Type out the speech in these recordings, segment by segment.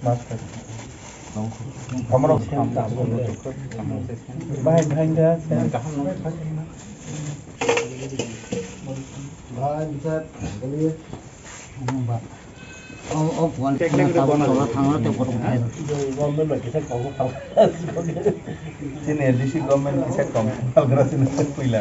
Kamu Baik dah. Bukan sini edisi government bisa kamu kalau sini sepila.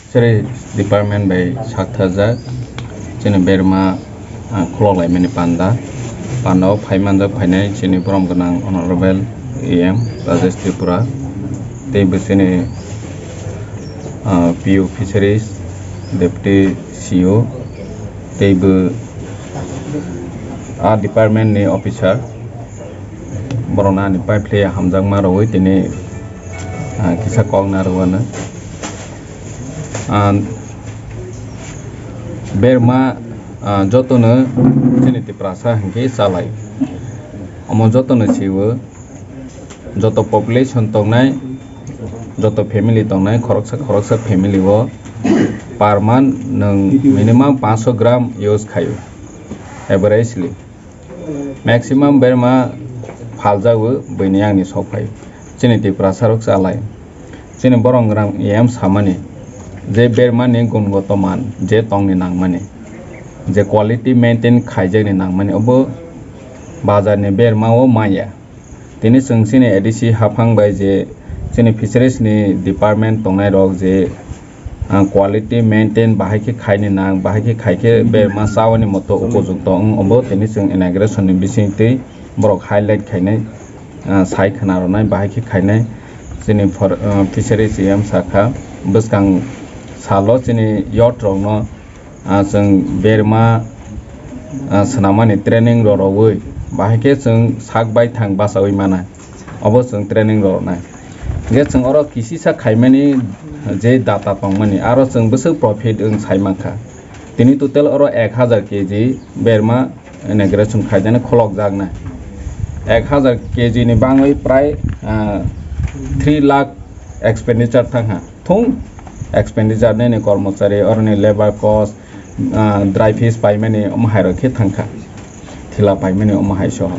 Seri department by Saktaja, sini Berma Klolai meni panda Paimanda Painai sini Brom Ganang Honorable EM Rajesh Tripura Tebe sini PU Fisheries Deputy CEO Tebe department ni officer Borona ni pai player Hamzang Maroi tini kisah kong naruana Berma jotone sini tiprasa hingga salai omong jotone siwa joto population tongnai joto family tongnai khoroksa family wo per month nang minimum 500 gram use khayo averagely maximum Berma faljawo bini yang ni sopai sini tiprasa rok salai sini borong gram em samani je Berma ni gungoto man je tong ni nang mani je quality maintain khaijak ni nang mani obo bazar ni Berma o maya tini sini edisi hafang bai je sini fisheries ni department tongnai rok je quality maintain bahai ke khai ni nang bahai ke khai ke Berma sawani moto upojukto obo tini inauguration ni bisingti borok highlight khainai sai khanaronai bahai ke khainai sini fisheries em sakha buskang salo sini yacht rok no जों Berma senamani training rorowoi bahike जों sakbai thang basawi mana obo जों training rornai ge जों oro kisisa khaimani je data tongmani aro जों busu profit ung saimaka tini total oro 1000 kg Berma inauguration khaijana kholok jagna 1000 kg ni bangoi prai 3 lakh expenditure thangha thung expenditure ne kormachari or ne labor cost dry fish paimani omahai rakhe thangka thila paimani omahai soh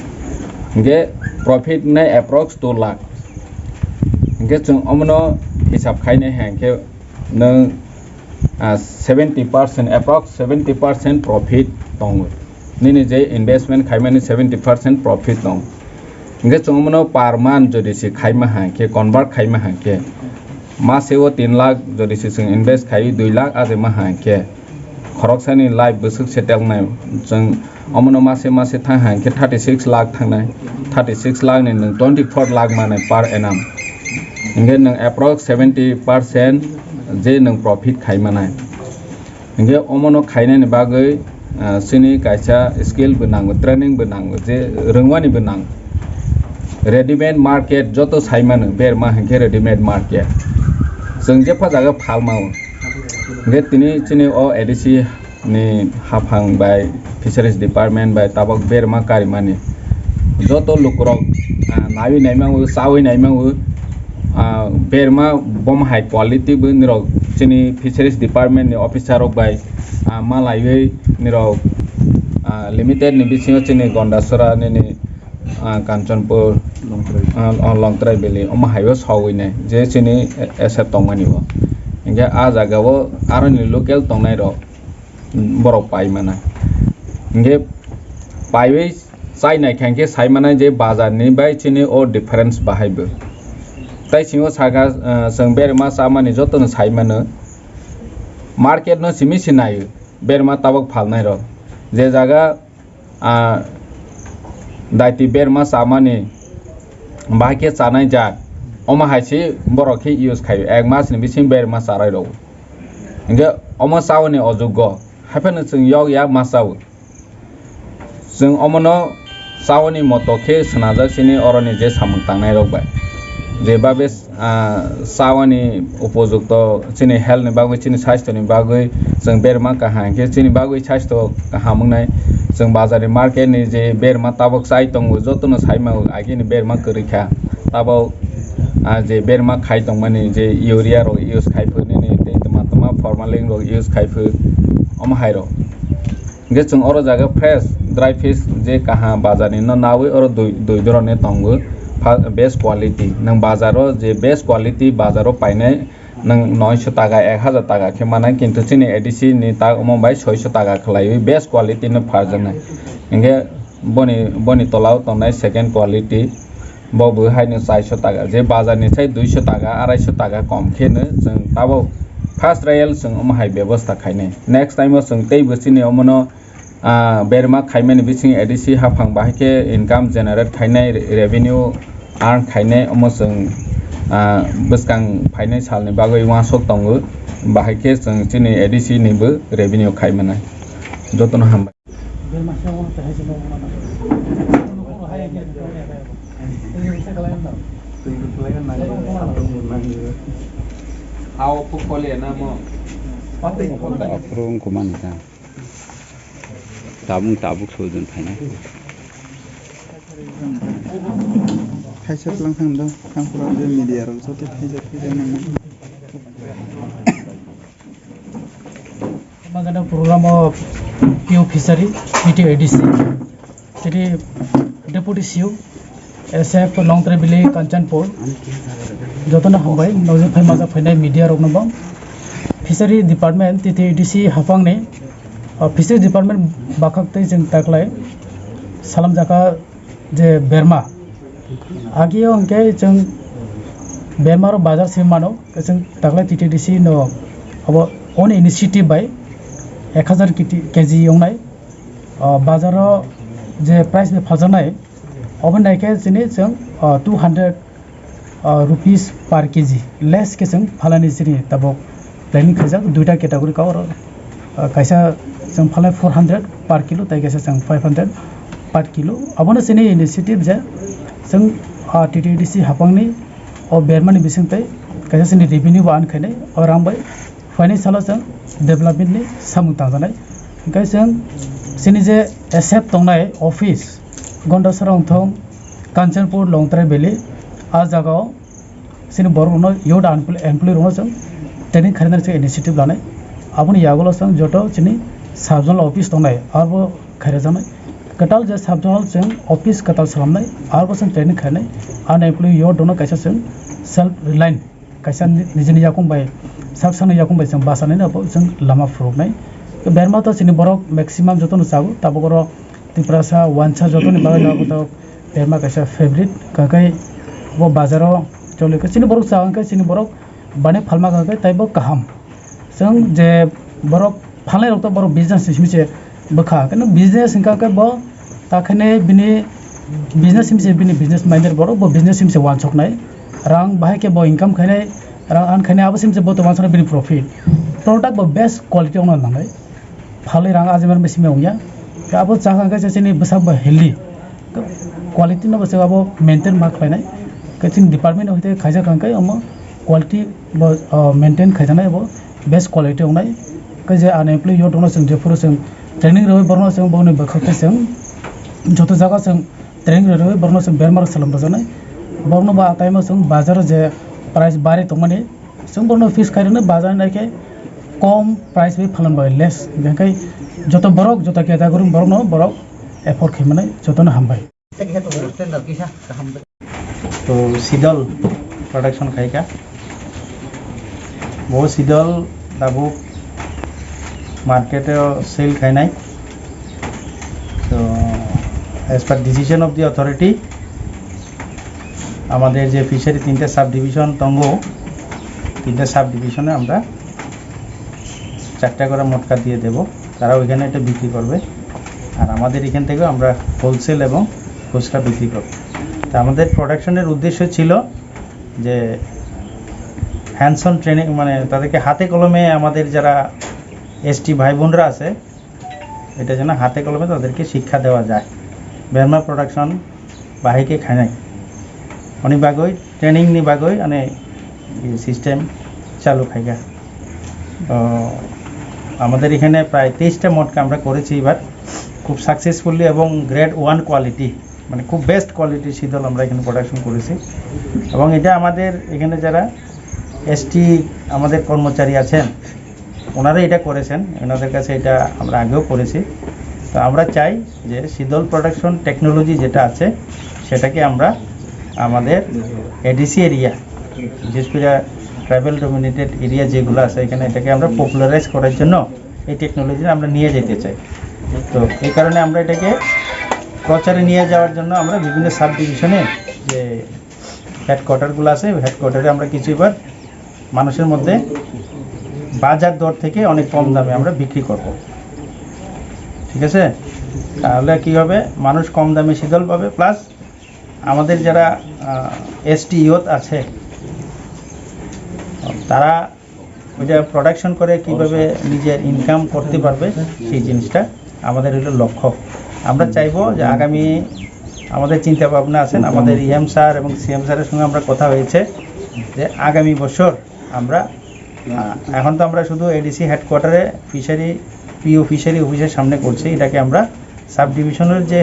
nge profit ne approx 2 lakh nge chung omno hisab khaine hangke nang 70% approx 70% profit tong nini je investment khaimani 70% profit tong nge chung omno per month jodi si khaima hangke convert khaima hangke masewo 3 lakh jodi si chung invest khai 2 lakh aje ma hangke khoroksani life busuk setel nai jeng omono mase thang hangke 36 lakh thangnai 36 lakh ni 24 lakh manai per annum nge nang approx 70% je nang profit khai manai nge omono khaina ni bagai sini kaisa skill benang training benang je rengwani benang ready made market joto saimano Berma hangke ready made market jeng je phajaga phalmao nge tini chini o edisi ni hafang by fisheries department by tabak Berma karimani joto lukrok nawi naimang sawi naimang Berma bom high quality bu nirok chini fisheries department ni officer rok by malaiwe nirok limited ni bisingo chini Gondasora ni Kanchanpur longtrai beli omahaiwo sawi ne je chini asset tongmani bo nge a jaga wo aroni local tongnai ro borok pai mana nge paiwe sai nai khangke sai mana je bazar ni bai chini o difference bahaibo tai singo saga जों Berma samani jotone sai mana market no simi sinai Berma tabak phalnai ro je jaga daiti Berma samani bahike chanai ja oma haisi borokhi use khai ek mas ni bising Berma sarai ro nge oma sawni ojugo hapen जों yog ya masaw जों omono sawni motokhe snajak sini oroni je samung tangnai rok bai je babe sawani upojukto chini health ni bagui chini swaस्थ्य ni bagui जों Berma kahangke chini bagui swaस्थ्य kahamungnai जों bazari market ni je Berma tabok sai tongo jotono saima agi ni Berma korikha tabok जे बेरमा खाइ दंमानि जे urea रो use खाइफो ने ते तमा formalin रो use खाइफो अम हाइरो गे जों अरो जागा fresh dry fish जे कहा बाजारनि न नावे अरो दुई धरने दंगो बेस्ट क्वालिटी नों बाजारो जे बेस्ट क्वालिटी बाजारो पाइनाय नों 900 टाका 1000 टाका के माने किन्तु चिनि एडिसि नि ता अमबाय 600 टाका खलायो बेस्ट क्वालिटी न फारजनाय इंगे बनि तलाव तनाय सेकेंड क्वालिटी बबो हायनो 400 टाका जे बाजारनि साय 200 टाका 250 टाका कम खेनो जों ताबो फार्स्ट ट्रायल जों अमहाय व्यवस्था खायने नेक्स्ट टाइम जों तै बसिनि अमनो बेरमा खायमेन बिसिं एडिसि हाफां बाहायके इनकाम जेनारेट खायनाय रेवेन्यू आर्न खायनाय अमसों बसकां फाइनाय सालनि बागै वासक दंगो बाहायके जों चिनि एडिसि निबो रेवेन्यू खायमानाय जतन हामबाय How pukuli na mo? Aprung kuman ka. Tabung sudun phane. Khaisat lang khang do khang pura de media ro so te khaisat na magana program of PO fishery PTADC tiri deputy CEO SF long term bile Kanchanpur jotona hambai nojo phai maga phainai media rok no bang fishery department TTADC hafang ne fishery department bakak tei jeng taklai salam jaka je berma agio angke jeng berma ro bazar se mano jeng taklai TTADC no abo own initiative by 1000 KG एवनाय बाजाराव जे price में फाजानाय अबन Nike जिनि जों 200 rupees पर KG less के जों फालानि जिनि तबो planning खाजा दुइटा कैटेगरी का और कैसा जों फालाय 400 पर किलो ताइ कैसा जों 500 पर किलो अबन जिनि इनिशिएटिव जे जों TTADC हापांनि अ बेरमानि बिसिंतै कैसा जिनि रेवेन्यू बान खायनाय और आंबाय फाइनेंशियल जों डेभलपमेंट नि सामुं ताजानाय ओंखाय जों जोंनि जे एसएफ दंनाय अफिस गन्डसराव थं कांचनपुर लंगथ्राय भेलि आ जागाव जोंनि बर'नो युथ एमप्लॉय रनो जों ट्रेनिंग खालामनाय जों इनिशिएटिव लानाय आबुनि यागोल जों जत जोंनि साब जोनल अफिस दंनाय आरो खायराजानाय कटाल जे साब जोनल जों अफिस कटाल खालामनाय आरो जों ट्रेनिंग खालामनाय अनएमप्लॉय युथ दनो कैसा जों सेल्फ रिलायन कैसा निजेनि याकुंबाय साबसाने याकुंबाय जों बासानाय ना जों लामा फुरनाय बेरमा तो जोंनि बरक मैक्सिमाम जतन जागो ताबगरो तिप्रासा वानसा जतन बागै लाबो बेरमा कैसा फेवरेट काकै वो बाजाराव चले के जोंनि बरक जागोन जोंनि बरक बाने फालमा काकै ताइबो काहाम जों जे बरक फालनाय रक्त बरक बिजनेस सिमिसे बखा किन्तु बिजनेस काकै बो ताखने बिनि बिजनेस सिमिसे बिनि बिजनेस माइंडेड बरक बो बिजनेस सिमिसे वानसकनाय रां बाहाय के बो इनकाम खायनाय रां आन खायनाय आबो सिमिसे बो वानसना बिनि प्रॉफिट प्रोडक्ट बो बेस्ट क्वालिटी ओन नांनाय फाले रां आजिमान बेसिमे उया आबो जाखां के जोंनि बसाब हेल्दी क्वालिटी न बसे आबो मेंटेन मा खायनाय कचिन डिपार्टमेंट होते खायजा कांकै अम क्वालिटी मेंटेन खायजानाय आबो बेस्ट क्वालिटी ओनाय के जे अनएम्प्लॉय युथ दनो जों जेफोर जों ट्रेनिंग रय बरनो जों बनो बखौते जों जत जागा जों ट्रेनिंग रय बरनो जों बेरमार सलाम बजानाय बरनो बा टाइम जों बाजार जे प्राइस बारे तमाने जों बरनो फिस खायरनो बाजार नायके कम प्राइस भी फलन बाय लेस बेखाय जत बरक जत केटागरी बरक न बरक एफोर्ड खेमनाय जतन हामबाय तो सीडल प्रोडक्शन खायका वो सीडल दाबो मार्केट सेल खायनाय तो as per decision of the authority আমাদের যে ফিশারি তিনটা সাব ডিভিশন তঙ্গ তিনটা সাব ডিভিশনে আমরা 4টা করে মোটকা দিয়ে দেব তারা ওইখানে এটা বিক্রি করবে আর আমাদের এখান থেকে আমরা হোলসেল এবং খুচরা বিক্রি করব তো আমাদের প্রোডাকশনের উদ্দেশ্য ছিল যে হ্যান্ডস অন ট্রেনিং মানে তাদেরকে হাতে কলমে আমাদের যারা এসটি ভাই বোনরা আছে এটা যেন হাতে কলমে তাদেরকে শিক্ষা দেওয়া যায় বেরমা প্রোডাকশন বাহিকে খায় নাই অনেক বাগই ট্রেনিং নি বাগই અને সিস্টেম চালু খাইগা আমাদের এখানে প্রায় 23টা মোটকা আমরা করেছি এবার খুব সাকসেসফুলি এবং গ্রেড 1 কোয়ালিটি মানে খুব বেস্ট কোয়ালিটির শীতল আমরা এখানে প্রোডাকশন করেছি। এবং এটা আমাদের এখানে যারা এসটি আমাদের কর্মচারী আছেন ওনারা এটা করেছেন, ওনাদের কাছে এটা আমরা আগেও করেছি। তো আমরা চাই যে শীতল প্রোডাকশন টেকনোলজি যেটা আছে সেটাকে আমরা আমাদের এডিসি এরিয়া, বিশেষ করে ট্রাইবাল ডমিনেটেড এরিয়া যেগুলো আছে এখানে এটাকে আমরা পপুলারাইজ করার জন্য এই টেকনোলজি আমরা নিয়ে যেতে চাই। তো এই কারণে আমরা এটাকে প্রচারে নিয়ে যাওয়ার জন্য আমরা বিভিন্ন সাব ডিভিশনে যে হেডকোয়ার্টারগুলো আছে ওই হেডকোয়ার্টারে আমরা কিছু এবার মানুষের মধ্যে বাজার দর থেকে অনেক কম দামে আমরা বিক্রি করব। ঠিক আছে, তাহলে কি হবে, মানুষ কম দামে শীতল পাবে, প্লাস আমাদের যারা এসটি ইউথ আছে তারা ওইটা প্রোডাকশন করে কিভাবে নিজের ইনকাম করতে পারবে সেই জিনিসটা আমাদের হলো লক্ষ্য। আমরা চাইবো যে আগামী আমাদের চিন্তা ভাবনা আছেন, আমাদের ইএম স্যার এবং সিএম স্যারের সঙ্গে আমরা কথা হয়েছে যে আগামী বছর আমরা এখন তো আমরা শুধু এডিসি হেডকোয়ার্টারে ফিশারি পিও ফিশারি অফিসের সামনে করছি, এটাকে আমরা সাব ডিভিশনের যে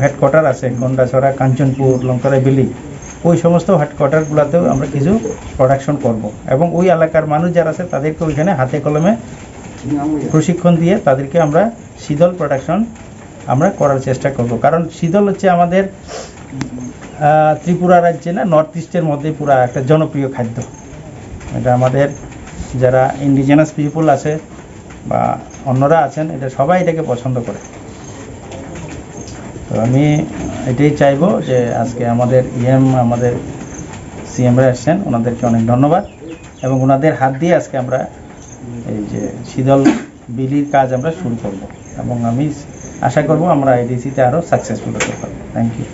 হেডকোয়ার্টার আছে গন্ডাছড়া, কাঞ্চনপুর, লঙ্কারাইবিলি, ওই সমস্ত হেডকোয়ার্টারগুলোতেও আমরা কিছু প্রোডাকশন করব এবং ওই এলাকার মানুষ যারা আছে তাদেরকে ওইখানে হাতে কলমে প্রশিক্ষণ দিয়ে তাদেরকে আমরা শীতল প্রোডাকশন আমরা করার চেষ্টা করব। কারণ শীতল হচ্ছে আমাদের ত্রিপুরা রাজ্যে না, নর্থ ইস্টের মধ্যে পুরা একটা জনপ্রিয় খাদ্য। এটা আমাদের যারা ইন্ডিজিনাস পিপল আছে বা অন্যরা আছেন এটা সবাই এটাকে পছন্দ করে। তো আমি এটাই চাইবো যে আজকে আমাদের ইএম আমাদের সিএমরা আসছেন, ওনাদেরকে অনেক ধন্যবাদ এবং ওনাদের হাত দিয়ে আজকে আমরা এই যে শীতল বিলির কাজ আমরা শুরু করব এবং আমি আশা করব আমরা এডিসিতে আরও সাকসেসফুল হতে পারবো। Thank you.